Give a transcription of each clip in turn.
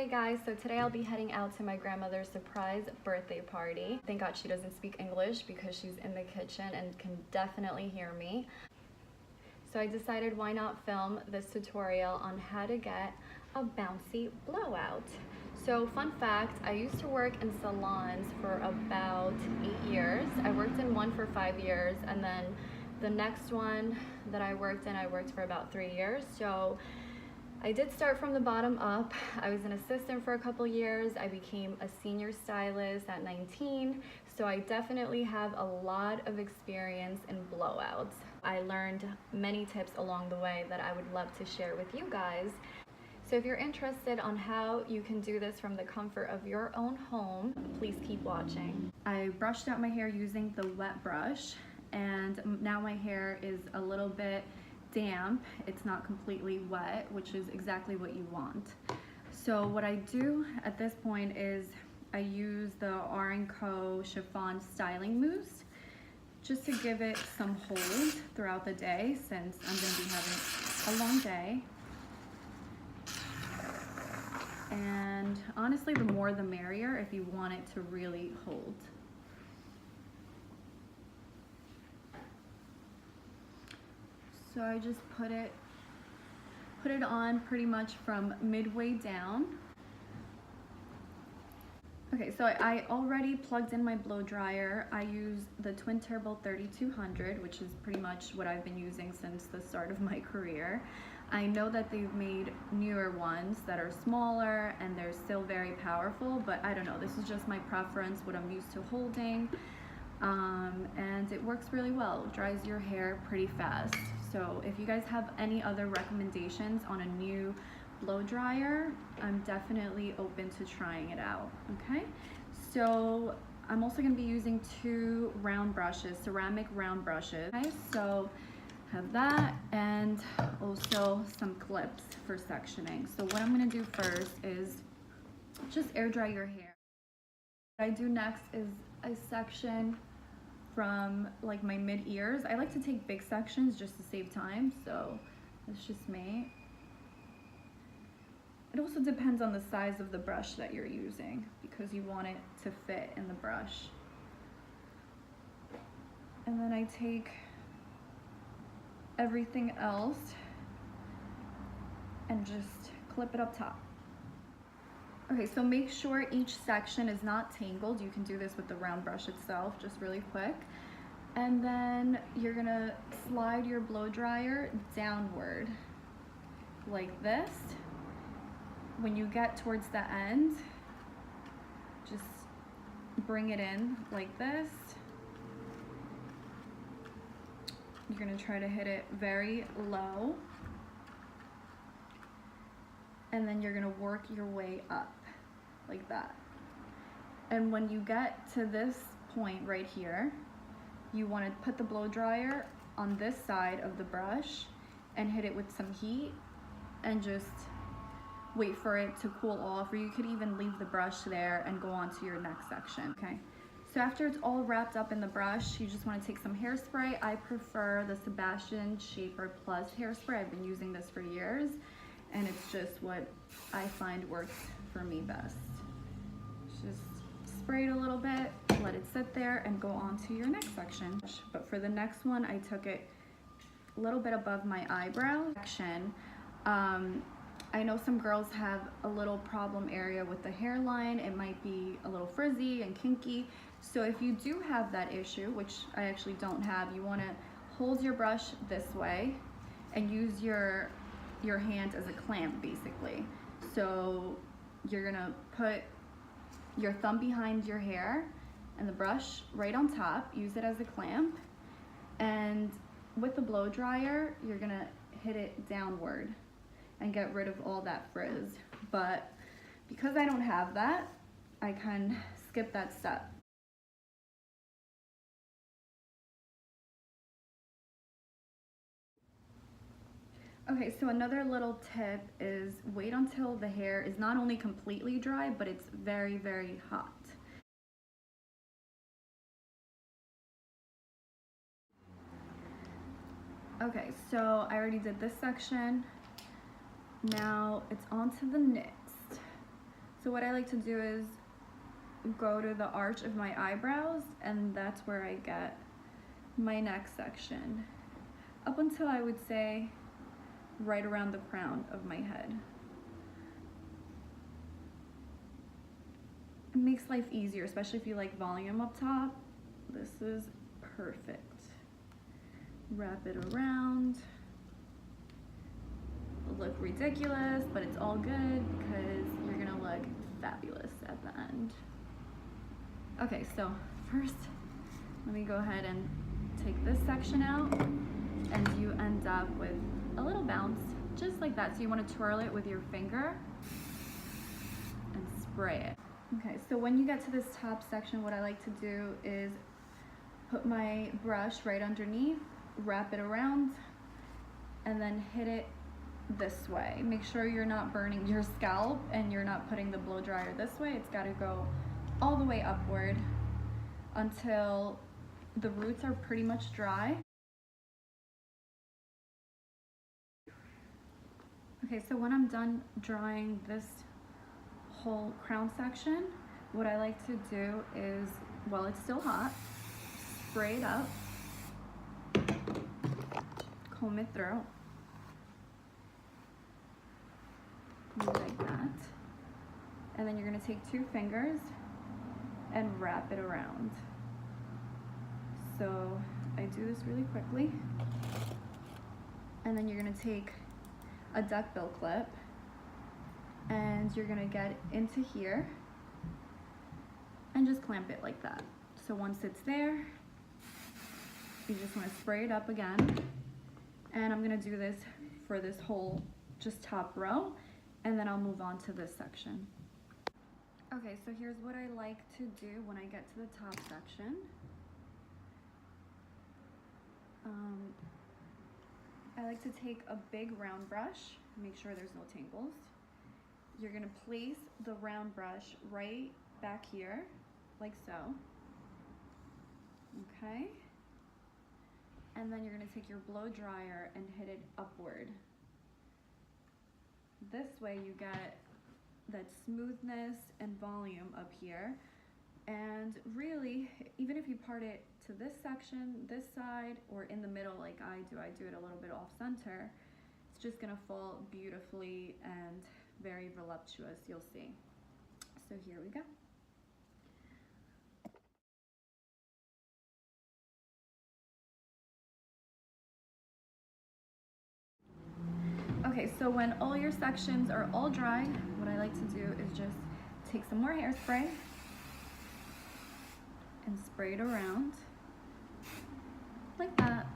Hey guys, so today I'll be heading out to my grandmother's surprise birthday party. Thank God she doesn't speak English because she's in the kitchen and can definitely hear me. So I decided why not film this tutorial on how to get a bouncy blowout. So fun fact, I used to work in salons for about 8 years. I worked in one for 5 years, and then the next one that I worked in, I worked for about 3 years. So I did start from the bottom up. I was an assistant for a couple years. I became a senior stylist at 19. So I definitely have a lot of experience in blowouts. I learned many tips along the way that I would love to share with you guys. So if you're interested on how you can do this from the comfort of your own home, please keep watching. I brushed out my hair using the wet brush, and now my hair is a little bit damp. It's not completely wet, which is exactly what you want. So what I do at this point is I use the R & Co chiffon styling mousse just to give it some hold throughout the day, since I'm going to be having a long day. And honestly, the more the merrier if you want it to really hold. So I just put it on pretty much from midway down. Okay, so I already plugged in my blow dryer. I use the Twin Turbo 3200, which is pretty much what I've been using since the start of my career. I know that they've made newer ones that are smaller and they're still very powerful, but I don't know, this is just my preference, what I'm used to holding. And it works really well. It dries your hair pretty fast. So if you guys have any other recommendations on a new blow dryer, I'm definitely open to trying it out. Okay, so I'm also going to be using 2 round brushes, ceramic round brushes. Okay, so have that, and also some clips for sectioning. So what I'm going to do first is just air dry your hair. What I do next is I section from like my mid ears. I like to take big sections just to save time, so that's just me. It also depends on the size of the brush that you're using, because you want it to fit in the brush. And then I take everything else and just clip it up top. Okay, so make sure each section is not tangled. You can do this with the round brush itself, just really quick. And then you're gonna slide your blow dryer downward like this. When you get towards the end, just bring it in like this. You're gonna try to hit it very low, and then you're gonna work your way up like that. And when you get to this point right here, you want to put the blow dryer on this side of the brush and hit it with some heat and just wait for it to cool off, or you could even leave the brush there and go on to your next section. Okay, so after it's all wrapped up in the brush, you just want to take some hairspray. I prefer the Sebastian Shaper Plus hairspray. I've been using this for years, and it's just what I find works for me best. Just spray it a little bit, let it sit there, and go on to your next section. But for the next one, I took it a little bit above my eyebrow section. I know some girls have a little problem area with the hairline. It might be a little frizzy and kinky. So if you do have that issue, which I actually don't have, you want to hold your brush this way and use your hand as a clamp, basically. So you're gonna put your thumb behind your hair and the brush right on top, use it as a clamp, and with the blow dryer you're gonna hit it downward and get rid of all that frizz. But because I don't have that, I can skip that step. Okay, so another little tip is wait until the hair is not only completely dry, but it's very, very hot. Okay, so I already did this section. Now it's on to the next. So what I like to do is go to the arch of my eyebrows, and that's where I get my next section. Up until I would say right around the crown of my head. It makes life easier, especially if you like volume up top. This is perfect. Wrap it around. It'll look ridiculous, but it's all good because you're gonna look fabulous at the end. Okay, so first, let me go ahead and take this section out, and you end up with a little bounce, just like that. So you want to twirl it with your finger and spray it. Okay, so when you get to this top section, what I like to do is put my brush right underneath, wrap it around, and then hit it this way. Make sure you're not burning your scalp and you're not putting the blow dryer this way. It's got to go all the way upward until the roots are pretty much dry. Okay, so when I'm done drying this whole crown section, what I like to do is, while it's still hot, spray it up, comb it through, like that, and then you're going to take 2 fingers and wrap it around. So I do this really quickly, and then you're going to take a duckbill clip and you're going to get into here and just clamp it like that. So once it's there, you just want to spray it up again, and I'm going to do this for this whole just top row, and then I'll move on to this section. Okay, so here's what I like to do when I get to the top section. I like to take a big round brush, make sure there's no tangles. You're gonna place the round brush right back here, like so. Okay? And then you're gonna take your blow dryer and hit it upward. This way you get that smoothness and volume up here. And really, even if you part it to this section, this side, or in the middle like I do it a little bit off center, it's just gonna fall beautifully and very voluptuous, you'll see. So here we go. Okay, so when all your sections are all dry, what I like to do is just take some more hairspray and spray it around like that.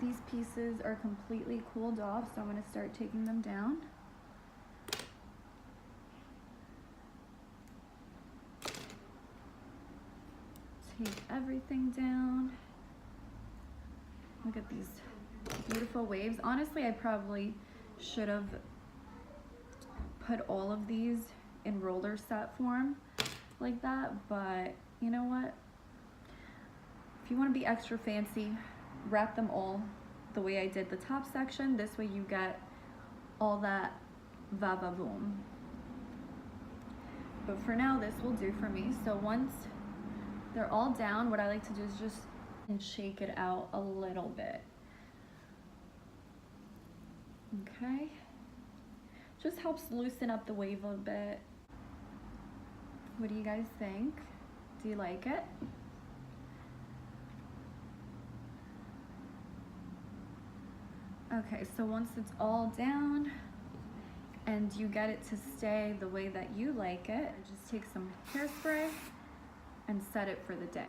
These pieces are completely cooled off, so I'm going to start taking them down. Take everything down. Look at these beautiful waves. Honestly, I probably should have put all of these in roller set form like that, but you know what? If you want to be extra fancy, wrap them all the way I did the top section. This way you get all that va-va-voom. But for now, this will do for me. So once they're all down, what I like to do is just shake it out a little bit. Okay, just helps loosen up the wave a bit. What do you guys think? Do you like it? Okay, so once it's all down and you get it to stay the way that you like it, just take some hairspray and set it for the day.